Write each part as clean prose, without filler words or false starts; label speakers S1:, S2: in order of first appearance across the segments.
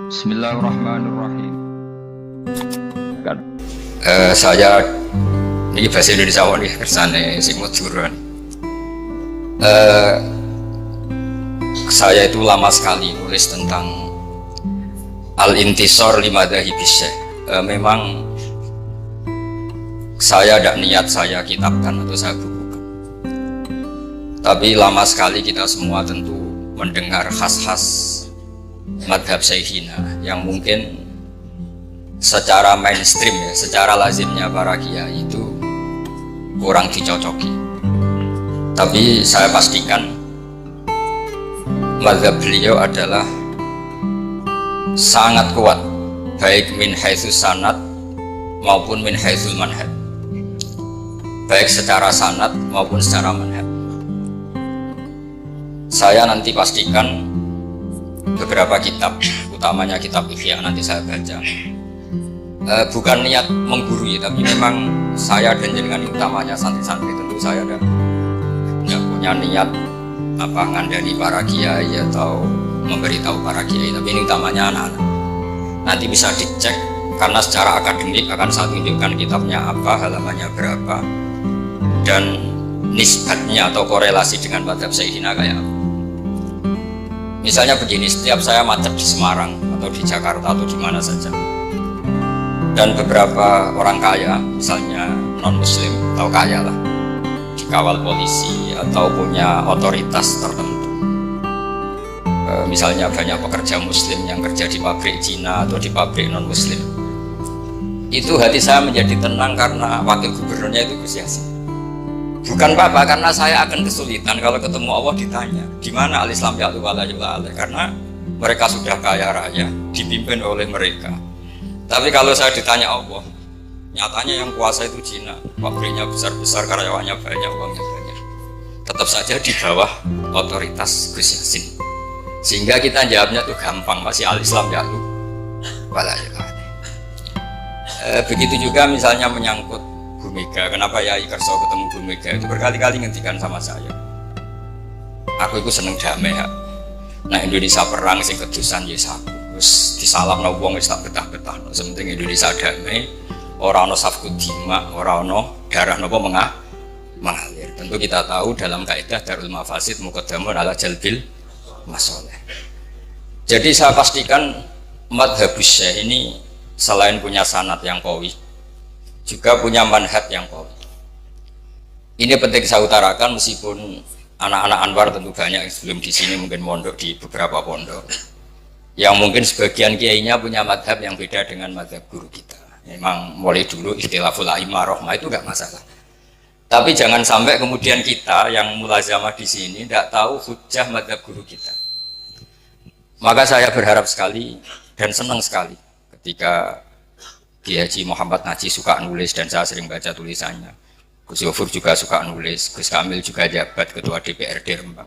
S1: Bismillahirrahmanirrahim. Kan
S2: Saya ini bahasa Indonesia nih kersane sing Madura. Saya itu lama sekali nulis tentang Al-Intisor Limadzahi Bisyekh. Memang saya tidak niat saya kitabkan atau saya bukukan, tapi lama sekali kita semua tentu mendengar khas-khas madhab Syekhina yang mungkin secara mainstream ya, secara lazimnya para kiai itu kurang dicocoki. Tapi saya pastikan madhab beliau adalah sangat kuat, baik min haitsus sanad maupun min haitsul manhaj, baik secara sanad maupun secara manhaj. Saya nanti pastikan beberapa kitab, utamanya kitab Ihya nanti saya baca. Bukan niat menggurui, tapi memang saya dan jenengan utamanya santri-santri tentu saya tidak punya niat ngandani para kiai atau memberitahu para kiai, tapi ini utamanya anak-anak. Nanti bisa dicek karena secara akademik akan saya tunjukkan kitabnya apa, halamannya berapa, dan nisbatnya atau korelasi dengan madhab Syekhina kayak apa. Misalnya begini, setiap saya macet di Semarang atau di Jakarta atau di mana saja, dan beberapa orang kaya, misalnya non-muslim atau kaya lah, dikawal polisi atau punya otoritas tertentu, misalnya banyak pekerja muslim yang kerja di pabrik Cina atau di pabrik non-muslim, itu hati saya menjadi tenang karena wakil gubernurnya itu Gus Yasin. Bukan apa-apa, karena saya akan kesulitan kalau ketemu Allah ditanya di mana al-Islam ya'lu wa la yu'la alaih, karena mereka sudah kaya raya, dipimpin oleh mereka. Tapi kalau saya ditanya Allah, nyatanya yang kuasa itu Cina, pabriknya besar-besar, karyawannya banyak, uangnya banyak, tetap saja di bawah otoritas Gus Yasin. Sehingga kita jawabnya tuh gampang, masih al-Islam ya'lu wa la yu'la alaih. Begitu juga misalnya menyangkut Bu Mega, kenapa Yai Kerso ketemu Bu Mega itu berkali-kali ngendikan sama saya, aku itu seneng damai ya. Nah Indonesia perang sing kedusan ya aku terus disalam no wong wis tak betah-betah no. Sementing Indonesia damai, orang no safku dima, orang no darah nopo mengalir. Tentu kita tahu dalam kaidah Darul Mafasid muqaddamun ala jalbil masoleh. Jadi saya pastikan madhabus Syekh ini selain punya sanad yang qawi, juga punya manhaj yang qawi. Ini penting saya utarakan, meskipun anak-anak Anwar tentu banyak yang sebelum di sini mungkin mondok di beberapa pondok, yang mungkin sebagian kiainya punya madhab yang beda dengan madhab guru kita. Memang mulai dulu ikhtilaful a'immah rahmah itu nggak masalah. Tapi jangan sampai kemudian kita yang mulazamah di sini tidak tahu hujjah madhab guru kita. Maka saya berharap sekali dan senang sekali ketika Kiai Haji Muhammad Najih suka nulis dan saya sering baca tulisannya. Gus Yofur juga suka nulis, Gus Kamil juga jabat ketua DPRD Rembang.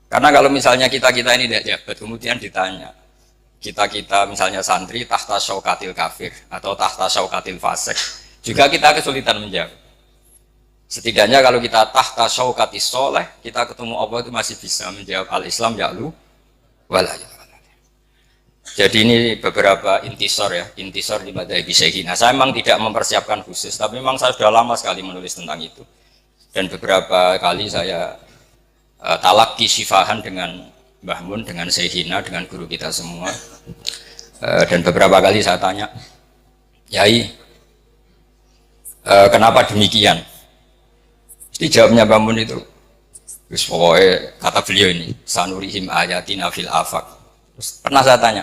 S2: Karena kalau misalnya kita-kita ini tidak jabat, kemudian ditanya, kita-kita misalnya santri tahta syaukatil kafir atau tahta syaukatil fasik, juga kita kesulitan menjawab. Setidaknya kalau kita tahta syaukatis soleh, kita ketemu Allah itu masih bisa menjawab al-Islam ya'lu wa la yu'la. Jadi ini beberapa intisor ya, intisor di madhab Syekhina. Saya memang tidak mempersiapkan khusus, tapi memang saya sudah lama sekali menulis tentang itu. Dan beberapa kali saya talaki syifahan dengan Mbah Mun, dengan Syekhina, dengan guru kita semua. Dan beberapa kali saya tanya, Yai, kenapa demikian? Jadi jawabnya Mbah Mun itu, terus pokoknya kata beliau ini, sanurihim ayatina fil afaq. Pernah saya tanya,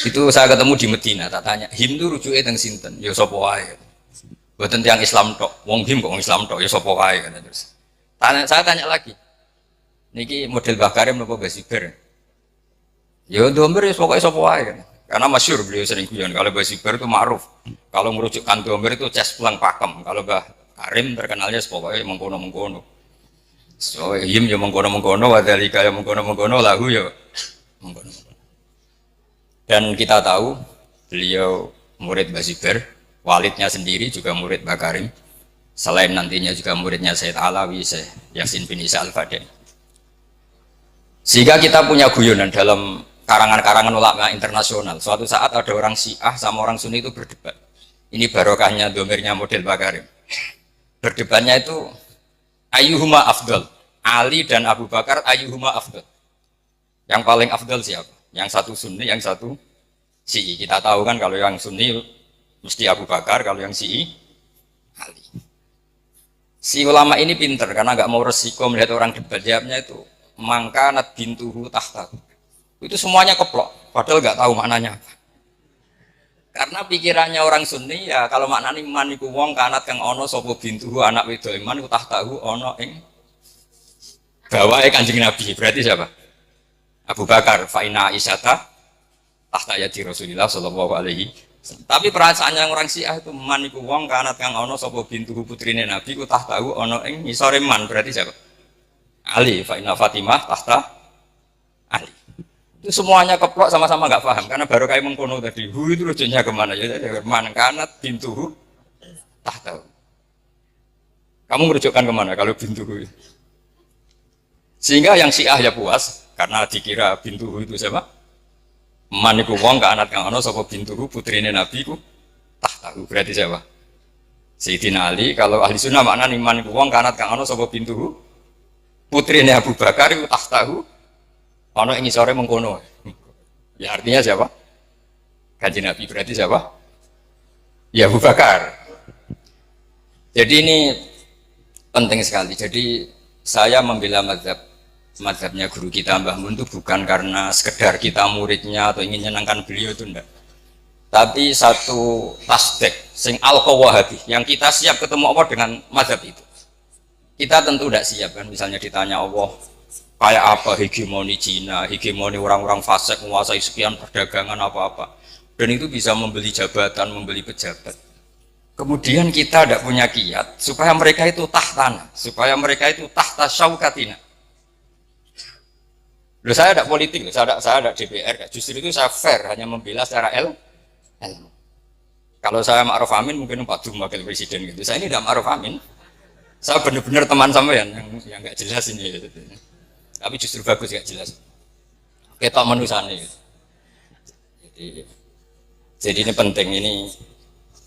S2: itu saya ketemu di Medina, tak tanya, him itu rujuknya teng sinten, ya sapa wae. Mboten tiyang Islam tok, wong him kok wong Islam tok, ya sapa wae kan terus. Saya tanya lagi. Niki model Mbah Karim napa Mbah Siber? Ya domber ya pokoke sapa wae kan. Karena masyhur beliau sering guyon kalau Mbah Siber itu ma'ruf. Kalau merujukkan domber itu ces pulang pakem. Kalau Mbah Karim terkenalnya pokoke mengkono-mengkono. So him ya mengkono-mengkono, wadhalika ya mengkono-mengkono, lahu ya mengkono-mengkono. Dan kita tahu beliau murid Mbah Zubair, walidnya sendiri juga murid Mbah Karim, selain nantinya juga muridnya Sayyid Alawi, Syekh Yasin bin Isa Al-Fadai. Sehingga kita punya guyonan dalam karangan-karangan ulama internasional. Suatu saat ada orang Syiah sama orang Sunni itu berdebat. Ini barokahnya domirnya model Bakarim. Berdebatnya itu ayyuhuma afdal. Ali dan Abu Bakar ayyuhuma afdal. Yang paling afdal siapa? Yang satu Sunni, yang satu Syi'i. Kita tahu kan kalau yang Sunni mesti Abu Bakar, kalau yang Syi'i Ali. Si ulama ini pinter karena nggak mau resiko melihat orang debat. Jawabnya itu mangkanat bintuhu tahtahu. Itu semuanya keplok, padahal nggak tahu maknanya apa. Karena pikirannya orang Sunni ya kalau maknanya man iku wong kanat kang ono sapa bintuhu anak wedok iman iku tahtahu ono ing bawahe Kanjeng Nabi. Berarti siapa? Abu Bakar, fa inna Aisyata tahta yadi Rasulillah sallallahu alaihi wasallam. Tapi perasaannya orang Syiah itu man iku wong kanat kang ono sapa bintuhu putrine Nabi iku tahtahu ono ing ngisore man. Berarti siapa? Ali, fa inna Fatimah tahta Ali. Itu semuanya keplok sama-sama nggak paham karena baru kayak mengkono tadi itu rujukannya kemana ya man kanat bintuhu tahtahu. Kamu merujukkan kemana kalau bintuhu? Sehingga yang Syiah ya puas karena dikira bintuhu itu siapa? Man iku wong kanat kang ana sapa bintuhu putrine Nabi ku tahtahu. Berarti siapa? Sayyidina Ali. Kalau ahli sunnah maknane man iku wong kanat kang ana sapa bintuhu putrine Abu Bakar ku tahtahu. Ono ing sore mengkono. Ya artinya siapa? Kanjeng Nabi. Berarti siapa? Ya Abu Bakar. Jadi ini penting sekali. Jadi saya membela mazhabnya guru kita Mbah Mun itu bukan karena sekedar kita muridnya atau ingin menyenangkan beliau itu enggak. Tapi satu tasdek sing al-qawahabi yang kita siap ketemu Allah dengan mazhab itu. Kita tentu tidak siap kan misalnya ditanya Allah kayak apa hegemoni Cina, hegemoni orang-orang fasik menguasai sekian perdagangan apa-apa. Dan itu bisa membeli jabatan, membeli pejabat. Kemudian kita tidak punya kiat supaya mereka itu tahtana, supaya mereka itu tahta syaukatina. Loh, saya tidak politik, saya tidak DPR, justru itu saya fair, hanya membela secara ilmu. Kalau saya Ma'ruf Amin mungkin Pak Dum wakil presiden gitu. Saya ini tidak Ma'ruf Amin. Saya benar-benar teman sampean yang nggak jelas ini. Gitu. Tapi justru bagus gak jelas. Ketok menusane. Jadi ini penting ini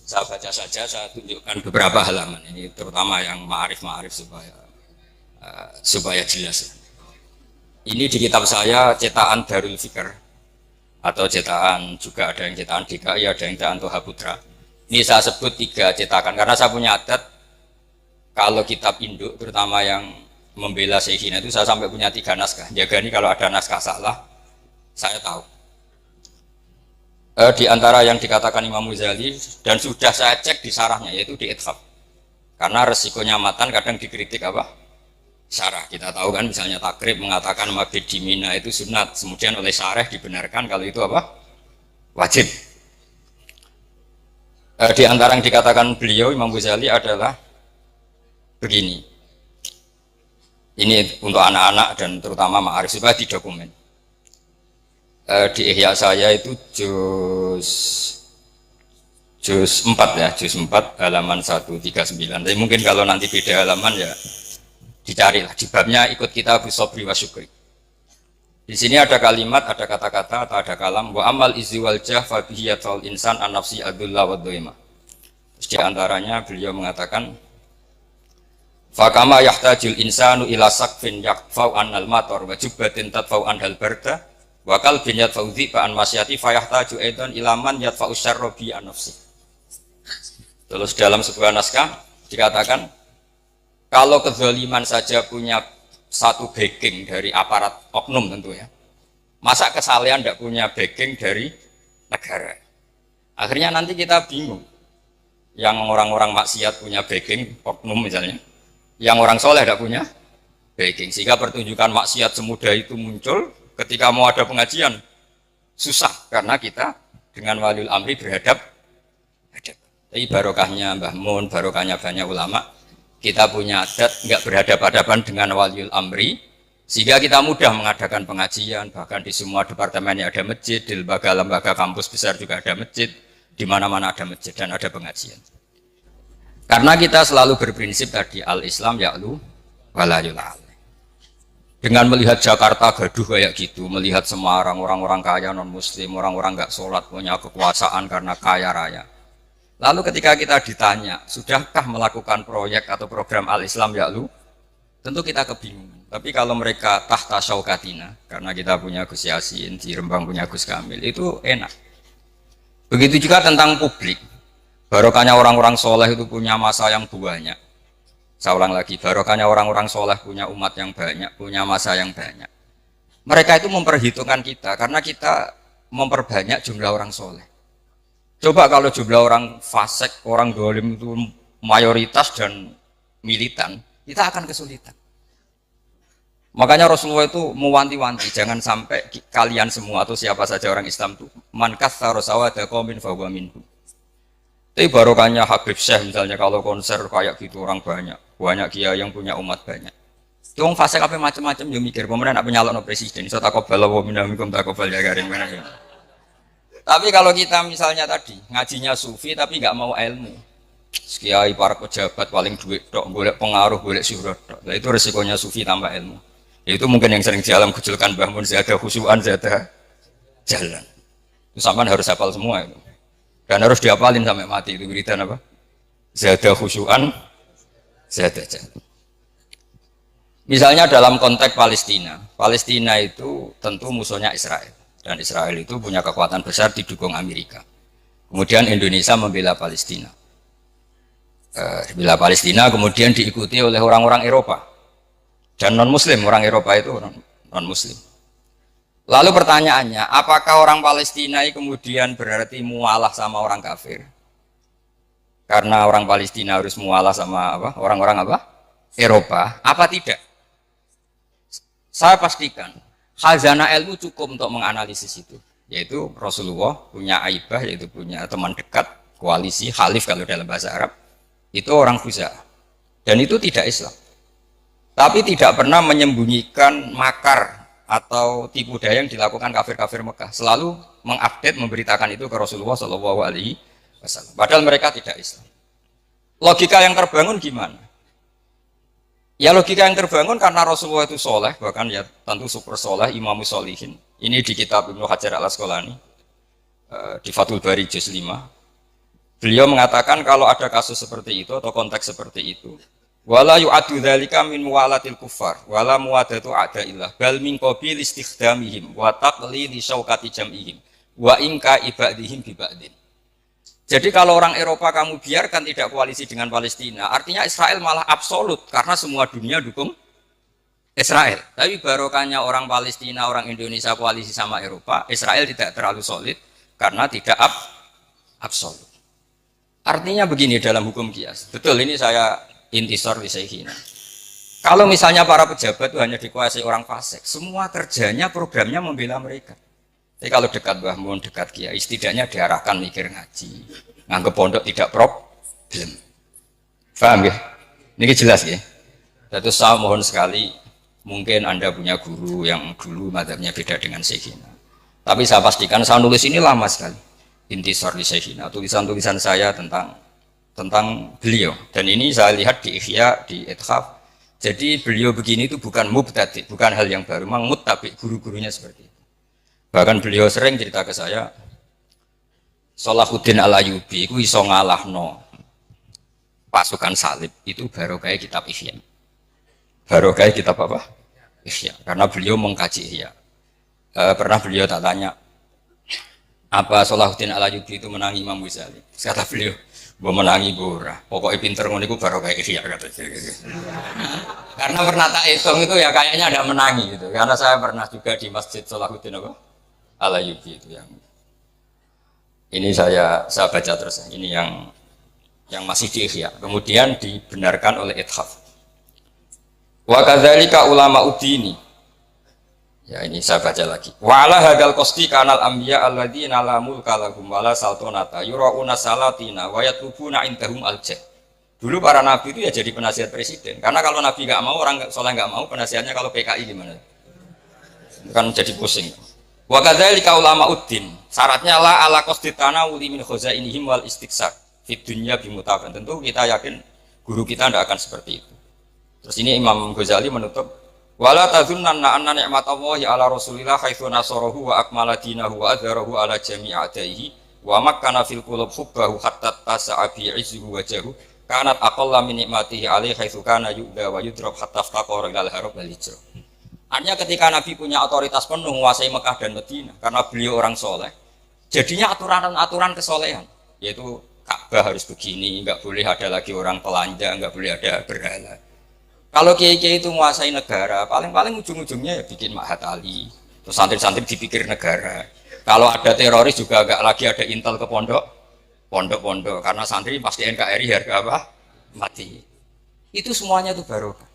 S2: saya baca saja, saya tunjukkan beberapa halaman ini terutama yang ma'arif supaya jelas. Ini di kitab saya cetakan Darul Fikr atau cetakan juga ada yang cetakan DKI, ada yang cetakan Toha Putra. Ini saya sebut 3 cetakan karena saya punya adat kalau kitab induk terutama yang membela Syekhina itu saya sampai punya 3 naskah. Jaga ini kalau ada naskah salah, saya tahu. Di antara yang dikatakan Imam Ghazali dan sudah saya cek di sarahnya yaitu di Ithaf. Karena resikonya matan kadang dikritik apa? Syarah. Kita tahu kan misalnya takrib mengatakan mabid di Mina itu sunat, kemudian oleh syarah dibenarkan kalau itu apa? Wajib. Di antara yang dikatakan beliau Imam Ghazali adalah begini. Ini untuk anak-anak dan terutama ma'arif supaya di dokumen. Di ihya saya itu juz 4 ya, juz 4 halaman 139. Tapi mungkin kalau nanti beda halaman ya dicarilah. Di babnya ikut kita Sobri wa Syukri. Di sini ada kalimat, ada kata-kata atau ada kalam wa amal izi wal jah fa bihi yatul insan an nafsi adulla wa dhaima. Di antaranya beliau mengatakan fakama yahtajul insanu ila sakfin yakfau anal mator wa jubbatin tadfau anhal barda wa qalbin yadfau dhiba an masyati fayahtaju aidan ilaman yadfau syarra bi an nafsi. Terus dalam sebuah naskah dikatakan kalau kezaliman saja punya satu backing dari aparat oknum tentu ya. Masa kesalahan tidak punya backing dari negara. Akhirnya nanti kita bingung. Yang orang-orang maksiat punya backing oknum misalnya. Yang orang soleh tidak punya backing, sehingga pertunjukan maksiat semudah itu muncul ketika mau ada pengajian susah karena kita dengan waliul amri berhadap. Tapi barokahnya Mbah Mun, barokahnya banyak ulama, kita punya adat nggak berhadapan-hadapan dengan waliul amri, sehingga kita mudah mengadakan pengajian. Bahkan di semua departemen ada masjid, di lembaga kampus besar juga ada masjid, di mana-mana ada masjid dan ada pengajian. Karena kita selalu berprinsip tadi al-Islam ya'lu wa la yul'al. Dengan melihat Jakarta gaduh kayak gitu, melihat Semarang orang-orang kaya non muslim, orang-orang nggak sholat punya kekuasaan karena kaya raya. Lalu ketika kita ditanya, sudahkah melakukan proyek atau program Al-Islam ya lu? Tentu kita kebingungan. Tapi kalau mereka tahta syaukatina, karena kita punya Gus Yasin, di Rembang punya Gus Kamil, itu enak. Begitu juga tentang publik. Barokahnya orang-orang soleh itu punya masa yang banyak. Saya ulang lagi, barokahnya orang-orang soleh punya umat yang banyak, punya masa yang banyak. Mereka itu memperhitungkan kita, karena kita memperbanyak jumlah orang soleh. Coba kalau jumlah orang fasik, orang dolim itu mayoritas dan militan, kita akan kesulitan. Makanya Rasulullah itu mewanti-wanti, jangan sampai kalian semua atau siapa saja orang Islam itu man katsara sawada qaumin fahuwa minhum. Tapi barokahnya Habib Syekh misalnya kalau konser kayak gitu orang banyak kiai yang punya umat banyak. Itu orang fasik apa macam-macam yang mikir, pemerintah nak nyalon presiden, iso takobal wa minkum takobal ya garing mana. Tapi kalau kita misalnya tadi ngajinya sufi tapi nggak mau ilmu, kiai para pejabat paling duit dok, golek pengaruh, golek syuhrat dok. Nah, itu resikonya sufi tambah ilmu. Itu mungkin yang sering di alam kecilkan bangun zada khusyuan zada jalan. Itu sampean harus hafal semua itu. Dan harus dihafalin sampai mati itu wiridan apa? Zada khusyuan zada jalan. Misalnya dalam konteks Palestina, Palestina itu tentu musuhnya Israel. Dan Israel itu punya kekuatan besar didukung Amerika. Kemudian Indonesia membela Palestina. Bela Palestina kemudian diikuti oleh orang-orang Eropa. Dan non-Muslim, orang Eropa itu non-Muslim. Lalu pertanyaannya, apakah orang Palestina kemudian berarti mualah sama orang kafir? Karena orang Palestina harus mualah sama apa? Orang-orang apa? Eropa. Apa tidak? Saya pastikan, khazanah ilmu cukup untuk menganalisis itu. Yaitu Rasulullah punya aibah, yaitu punya teman dekat, koalisi, khalif kalau dalam bahasa Arab. Itu orang Khuza'ah. Dan itu tidak Islam. Tapi tidak pernah menyembunyikan makar atau tipu daya yang dilakukan kafir-kafir Mekah. Selalu mengupdate, memberitakan itu ke Rasulullah SAW. Padahal mereka tidak Islam. Logika yang terbangun gimana? Ya logika yang terbangun karena Rasulullah itu soleh, bahkan ya tentu super soleh, imamus solihin. Ini di kitab Ibnu Hajar al-Asqalani, di Fathul Bari juz 5. Beliau mengatakan kalau ada kasus seperti itu atau konteks seperti itu, wala yu'addu dzalika min muwalatil kuffar wala muwadatu a'daillah bal min qabil istikhdamihim wa taqlili syaukati jam'ihim wa inka ibadihim bi ba'din. Jadi kalau orang Eropa kamu biarkan tidak koalisi dengan Palestina, artinya Israel malah absolut karena semua dunia dukung Israel. Tapi barokahnya orang Palestina, orang Indonesia koalisi sama Eropa, Israel tidak terlalu solid karena tidak absolut. Artinya begini dalam hukum qiyas. Betul, ini saya intisar di Syekhina. Kalau misalnya para pejabat itu hanya dikuasai orang fasik, semua kerjanya, programnya membela mereka. Tapi kalau dekat Mbah Mun, dekat Kiai, setidaknya diarahkan mikir ngaji, nganggep pondok tidak problem. Paham ya? Ini jelas ya. Jadi saya mohon sekali, mungkin Anda punya guru yang dulu mazhabnya beda dengan Syekhina. Tapi saya pastikan saya nulis ini lama sekali. Intisar di Syekhina, tulisan-tulisan saya tentang beliau, dan ini saya lihat di Ihya, di Ithaf. Jadi beliau begini itu bukan mubtadi, bukan hal yang baru, memang muttabi, guru-gurunya seperti itu. Bahkan beliau sering cerita ke saya, Salahuddin Al-Ayyubi itu iso ngalahno pasukan salib, itu barokah kitab Ihya. Barokah kitab apa? Ihya, karena beliau mengkaji Ihya. Pernah beliau tak tanya, apa Salahuddin Al-Ayyubi itu menangi Imam Ghazali? Kata beliau, gue menangi bora, pokoknya pinter ngono iku baru kayak Ihya kata. Karena pernah tak hitung itu ya kayaknya ada menangi gitu. Karena saya pernah juga di Masjid Salahuddin Al-Ayyubi itu yang ini saya baca terus. Ini yang masih di Ihya. Kemudian dibenarkan oleh Ithaf. Wa kadzalika ulama udini. Ya ini saya baca lagi. Wa ala hadal qasti kanal anbiya alladzina la mulka lahum wala saltanata yurauna salatina wa yatlubuna indahum al-jah. Dulu para nabi itu ya jadi penasihat presiden. Karena kalau nabi enggak mau, orang soleh enggak mau, penasihatnya kalau PKI gimana? Kan jadi pusing. Wa kadzalika ulama uddin. Syaratnya la ala qasti tanawuli min khazainihim wal istiqsar fid dunya bimutafan. Tentu kita yakin guru kita tidak akan seperti itu. Terus ini Imam Ghazali menutup Wala tazunnanna anna ni'matallahi ala Rasulillah haitsu nasarahu wa akmala dinahu wa adzharahu ala jami'i adaihi wa makkana fil qulub hubbahu hatta tasa'a bi 'izzihi wajahu kanat aqalla min ni'matihi alaihi haitsu kana yu'da wa yudrab hatta faqara ilal harab wal hijrah. Artinya ketika Nabi punya otoritas penuh menguasai Mekah dan Madinah karena beliau orang soleh, jadinya aturan-aturan kesolehan, yaitu Ka'bah harus begini, nggak boleh ada lagi orang telanjang, nggak boleh ada berhala. Kalau kiai-kiai itu menguasai negara, paling-paling ujung-ujungnya ya bikin Mahat Ali, terus santri-santri dipikir negara. Kalau ada teroris juga nggak lagi ada intel ke pondok-pondok, karena santri pasti NKRI harga apa? Mati. Itu semuanya tuh barokah.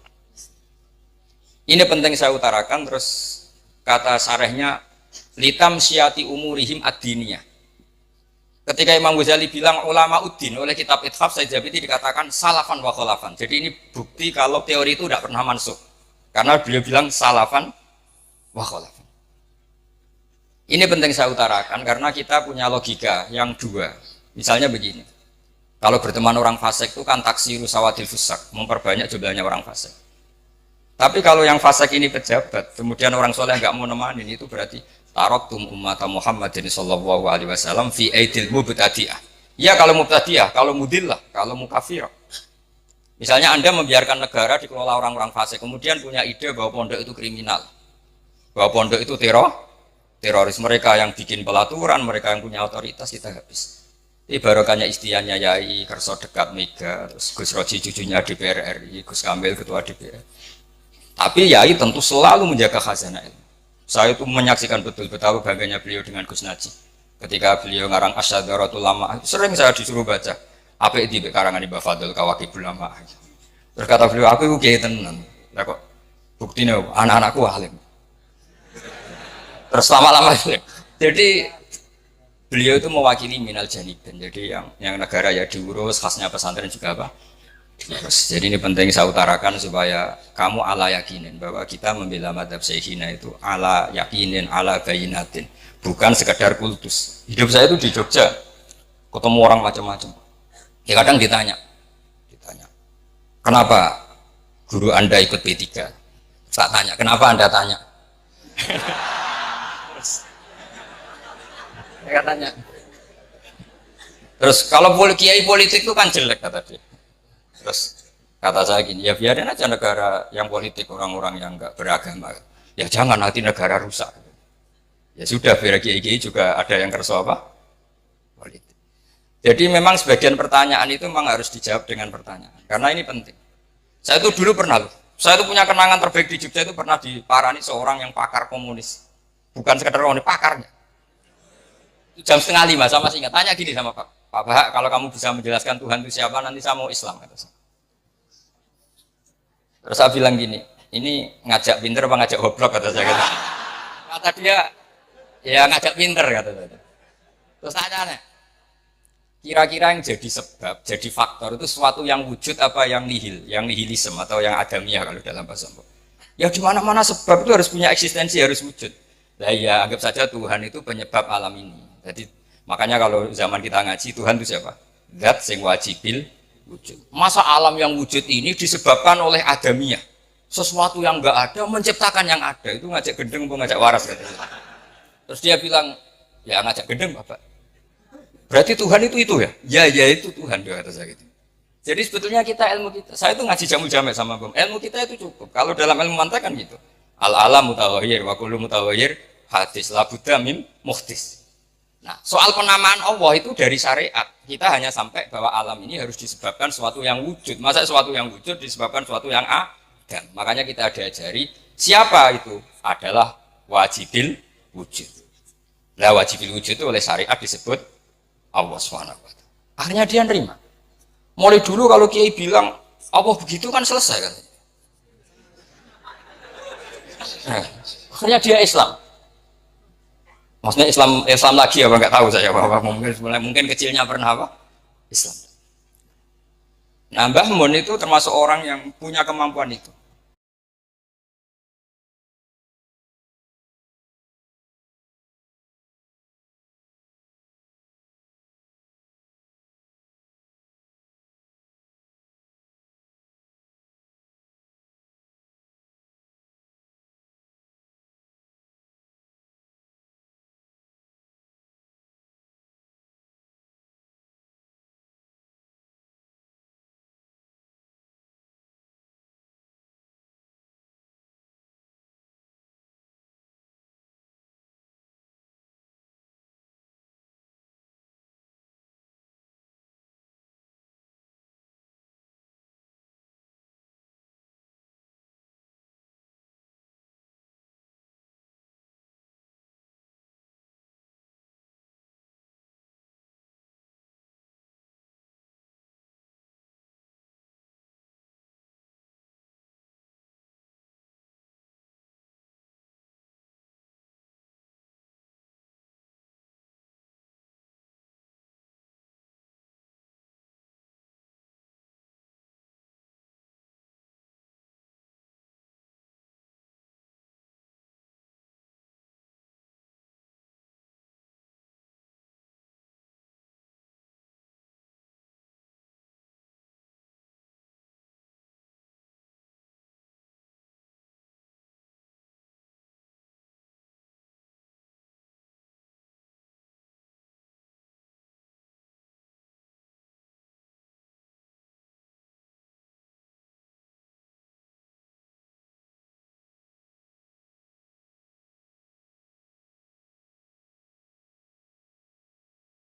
S2: Ini penting saya utarakan, terus kata sarehnya litam syati umurihim ad-diniyah. Ketika Imam Ghazali bilang ulama uddin oleh kitab Ithaf Sayyid dikatakan salafan wa kholafan. Jadi ini bukti kalau teori itu tidak pernah mansuh. Karena beliau bilang salafan wa kholafan. Ini penting saya utarakan karena kita punya logika yang dua. Misalnya begini. Kalau berteman orang fasik itu kan taksiru sawadil fusak, memperbanyak jumlahnya orang fasik. Tapi kalau yang fasik ini pejabat, kemudian orang soleh nggak mau nemanin, itu berarti taraktum ummata Muhammadin sallallahu alaihi wasallam fi aidil mubtadi'ah. Ya kalau mubtadi'ah, kalau mudillah, kalau mukafirah. Misalnya Anda membiarkan negara dikelola orang-orang fasik, kemudian punya ide bahwa pondok itu kriminal, bahwa pondok itu teroris, mereka yang bikin pelaturan, mereka yang punya otoritas, kita habis. Ini barokahnya istiannya Yai Kerso dekat Mega, terus Gus Roji cucunya DPR RI, Gus Kamil ketua DPR. Tapi Yai tentu selalu menjaga khazanah ilmu. Saya itu menyaksikan betul betapa bangganya beliau dengan Gus Najib. Ketika beliau ngarang Asyadaratul Lama, sering saya disuruh baca apa di karangan Mbah Fadl Kawakibul Lama. Terus kata beliau, aku kiai tenan. Lah kok buktinya anak-anakku alim. Terus lama-lama jadi beliau itu mewakili minal janibin. Jadi yang negara ya diurus, khasnya pesantren juga apa? Jadi ini penting saya utarakan supaya kamu ala yakinin bahwa kita membela madhab Syekhina itu ala yakinin, ala bayinatin, bukan sekedar kultus. Hidup saya itu di Jogja, ketemu orang macam-macam. Ya kadang ditanya, kenapa guru Anda ikut P3? Tak tanya, kenapa Anda tanya? Ya tanya. Terus kalau kiai politik itu kan jelek kata dia. Terus kata saya gini, ya biarin aja negara yang politik orang-orang yang nggak beragama. Ya jangan nanti negara rusak. Ya sudah, biar kiai-kiai juga ada yang kerso apa? Politik. Jadi memang sebagian pertanyaan itu memang harus dijawab dengan pertanyaan. Karena ini penting. Saya itu dulu pernah, saya itu punya kenangan terbaik di Jogja itu pernah diparani seorang yang pakar komunis. Bukan sekedar komunis, pakarnya. Jam 4:30 saya masih ingat. Tanya gini sama Pak Bahak, kalau kamu bisa menjelaskan Tuhan itu siapa, nanti saya mau Islam. Kata saya. Terus saya bilang gini, ini ngajak pinter apa ngajak goblok, kata saya. Kata dia, ya ngajak pinter, kata saya. Terus tanya, kira-kira yang jadi sebab, jadi faktor itu sesuatu yang wujud apa yang nihil, yang nihilisme atau yang adamiah kalau dalam bahasa Mbok. Ya di mana-mana sebab itu harus punya eksistensi, harus wujud. Nah ya anggap saja Tuhan itu penyebab alam ini. Jadi makanya kalau zaman kita ngaji, Tuhan itu siapa? Zat sing wajibil wujud. Masa alam yang wujud ini disebabkan oleh adamiah, sesuatu yang enggak ada menciptakan yang ada. Itu ngajak gendeng atau ngajak waras katanya. Terus dia bilang, ya ngajak gendeng Bapak. Berarti Tuhan itu ya? Ya itu Tuhan, dia kata saya gitu. Jadi sebetulnya kita ilmu kita, saya itu ngaji jamul jamek sama Bom. Ilmu kita itu cukup. Kalau dalam ilmu mantek kan gitu. Al-alam mutawahhir wa kullu mutawahhir hadis la budda min muhdis. Nah, soal penamaan Allah itu dari syariat. Kita hanya sampai bahwa alam ini harus disebabkan sesuatu yang wujud. Masa sesuatu yang wujud disebabkan sesuatu yang ada. Makanya kita diajari siapa itu adalah wajibil wujud. Nah, wajibil wujud itu oleh syariat disebut Allah SWT. Akhirnya dia nerima. Mulai dulu kalau kiai bilang Allah begitu kan selesai kan. Nah, akhirnya dia Islam. Maksudnya Islam lagi apa nggak tahu saya, bahwa mungkin kecilnya pernah apa? Islam. Nah, Mbah Mun itu termasuk orang yang punya kemampuan itu.